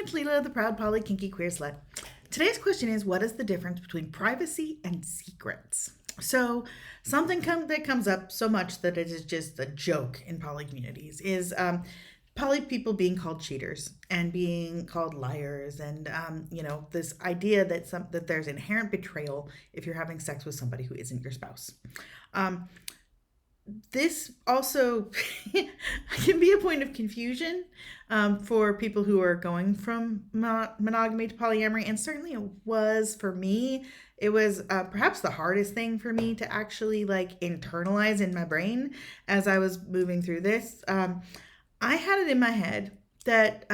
it's Leela, the proud poly kinky queer slut. Today's question is, what is the difference between privacy and secrets? So, that comes up so much that it is just a joke in poly communities is poly people being called cheaters and being called liars, and this idea that there's inherent betrayal if you're having sex with somebody who isn't your spouse. Um, this also can be a point of confusion for people who are going from monogamy to polyamory, and certainly it was for me. It was perhaps the hardest thing for me to actually like internalize in my brain as I was moving through this. I had it in my head that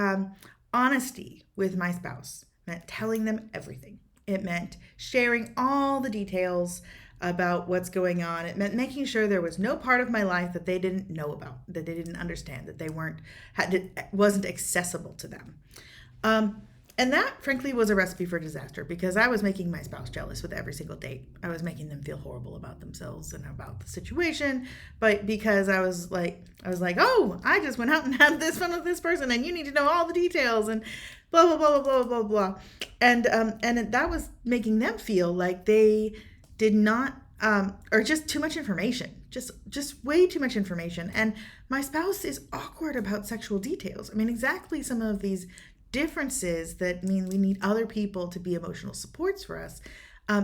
honesty with my spouse meant telling them everything. It meant sharing all the details about what's going on. It meant making sure there was no part of my life that they didn't know about, that they didn't understand, that wasn't accessible to them. And that, frankly, was a recipe for disaster because I was making my spouse jealous with every single date. I was making them feel horrible about themselves and about the situation, but because I was like, oh, I just went out and had this fun with this person, and you need to know all the details, and blah blah blah blah blah blah, and that was making them feel like they did not, or just too much information, just way too much information. And my spouse is awkward about sexual details. I mean, exactly some of these differences that mean we need other people to be emotional supports for us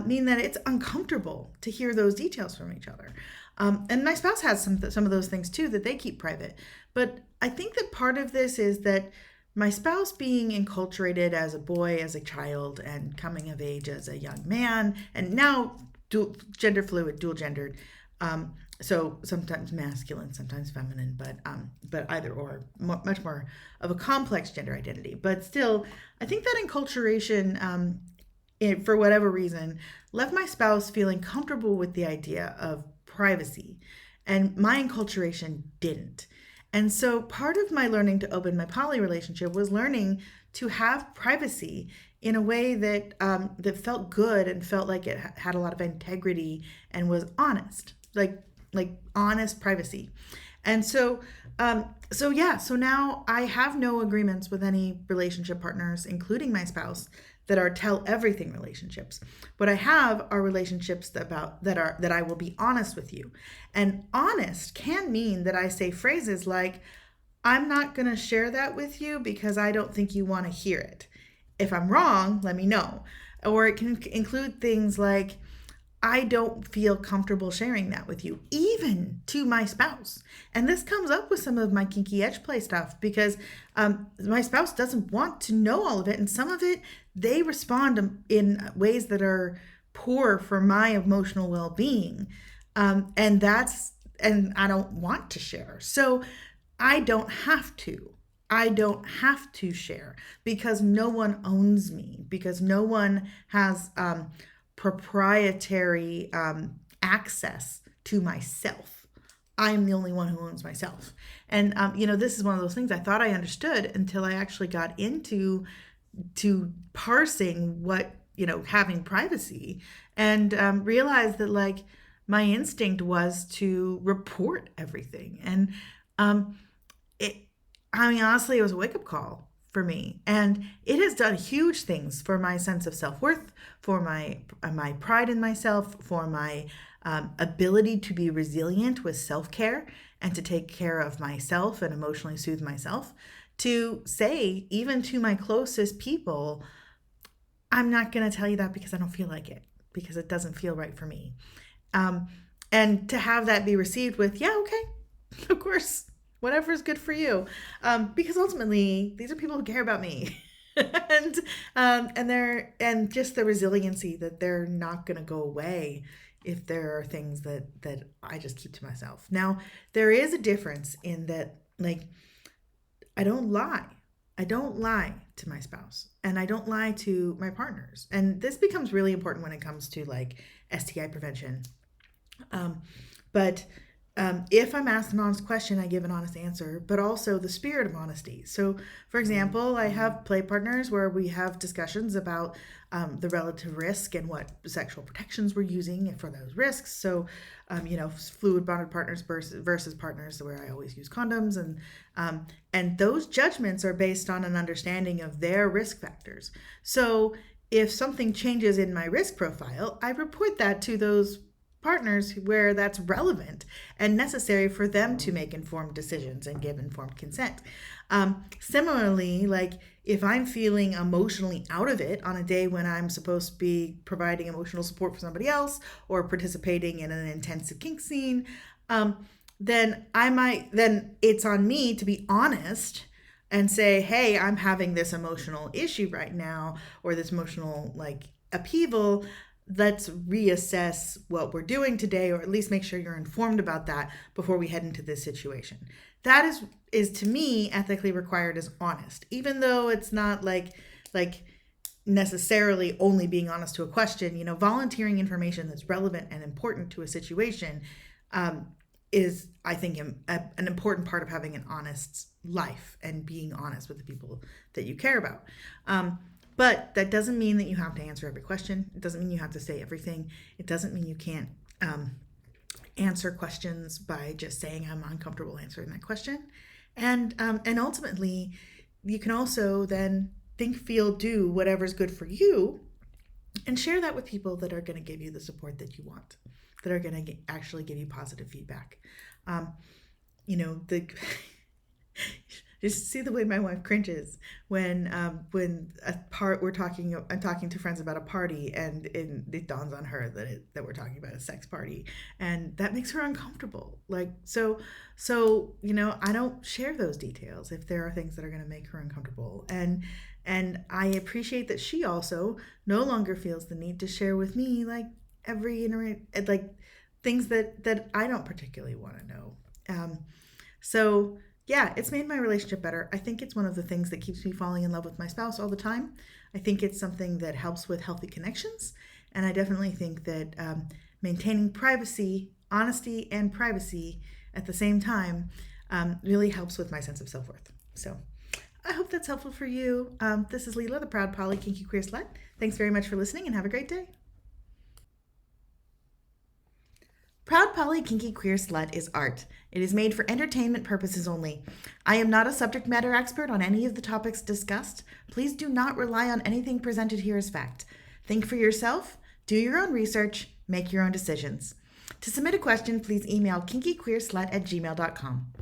mean that it's uncomfortable to hear those details from each other. And my spouse has some of those things too that they keep private. But I think that part of this is that my spouse being enculturated as a boy, as a child, and coming of age as a young man, and now gender fluid, dual gendered. So sometimes masculine, sometimes feminine, but either or, much more of a complex gender identity. But still, I think that enculturation, for whatever reason, left my spouse feeling comfortable with the idea of privacy, and my enculturation didn't. And so part of my learning to open my poly relationship was learning to have privacy in a way that that felt good and felt like it had a lot of integrity and was honest, like honest privacy. And so now I have no agreements with any relationship partners, including my spouse, that are tell everything relationships. What I have are relationships that I will be honest with you. And honest can mean that I say phrases like, I'm not going to share that with you because I don't think you want to hear it. If I'm wrong, let me know. Or it can include things like, I don't feel comfortable sharing that with you, even to my spouse. And this comes up with some of my kinky edge play stuff because my spouse doesn't want to know all of it. And some of it, they respond in ways that are poor for my emotional well-being. And I don't want to share. So I don't have to. I don't have to share because no one owns me, because no one has proprietary access to myself. I'm the only one who owns myself. And, this is one of those things I thought I understood until I actually got into parsing what, having privacy, and realized that like my instinct was to report everything. And honestly, it was a wake-up call for me, and it has done huge things for my sense of self-worth, for my pride in myself, for my ability to be resilient with self-care and to take care of myself and emotionally soothe myself, to say even to my closest people, I'm not going to tell you that because I don't feel like it, because it doesn't feel right for me. And to have that be received with, yeah, okay, of course, whatever is good for you, because ultimately these are people who care about me, and just the resiliency that they're not going to go away if there are things that I just keep to myself. Now, there is a difference in that, like, I don't lie to my spouse, and I don't lie to my partners, and this becomes really important when it comes to like STI prevention. But If I'm asked an honest question, I give an honest answer, but also the spirit of honesty. So, for example, I have play partners where we have discussions about the relative risk and what sexual protections we're using for those risks. So, fluid bonded partners versus partners where I always use condoms, and those judgments are based on an understanding of their risk factors. So, if something changes in my risk profile, I report that to those partners where that's relevant and necessary for them to make informed decisions and give informed consent. Similarly, like if I'm feeling emotionally out of it on a day when I'm supposed to be providing emotional support for somebody else or participating in an intensive kink scene, then it's on me to be honest and say, hey, I'm having this emotional issue right now, or this emotional upheaval. Let's reassess what we're doing today, or at least make sure you're informed about that before we head into this situation. That is to me ethically required as honest, even though it's not like necessarily only being honest to a question. Volunteering information that's relevant and important to a situation is, I think, an important part of having an honest life and being honest with the people that you care about. But that doesn't mean that you have to answer every question. It doesn't mean you have to say everything. It doesn't mean you can't answer questions by just saying I'm uncomfortable answering that question. And ultimately, you can also then think, feel, do whatever's good for you, and share that with people that are going to give you the support that you want, that are going to actually give you positive feedback. Just see the way my wife cringes when I'm talking to friends about a party, and it dawns on her that we're talking about a sex party, and that makes her uncomfortable. So I don't share those details if there are things that are going to make her uncomfortable, and I appreciate that she also no longer feels the need to share with me things that I don't particularly want to know. So yeah, it's made my relationship better. I think it's one of the things that keeps me falling in love with my spouse all the time. I think it's something that helps with healthy connections. And I definitely think that maintaining privacy, honesty, and privacy at the same time really helps with my sense of self-worth. So I hope that's helpful for you. This is Leela, the proud poly kinky queer slut. Thanks very much for listening, and have a great day. Proud Poly Kinky Queer Slut is art. It is made for entertainment purposes only. I am not a subject matter expert on any of the topics discussed. Please do not rely on anything presented here as fact. Think for yourself, do your own research, make your own decisions. To submit a question, please email kinkyqueerslut@gmail.com.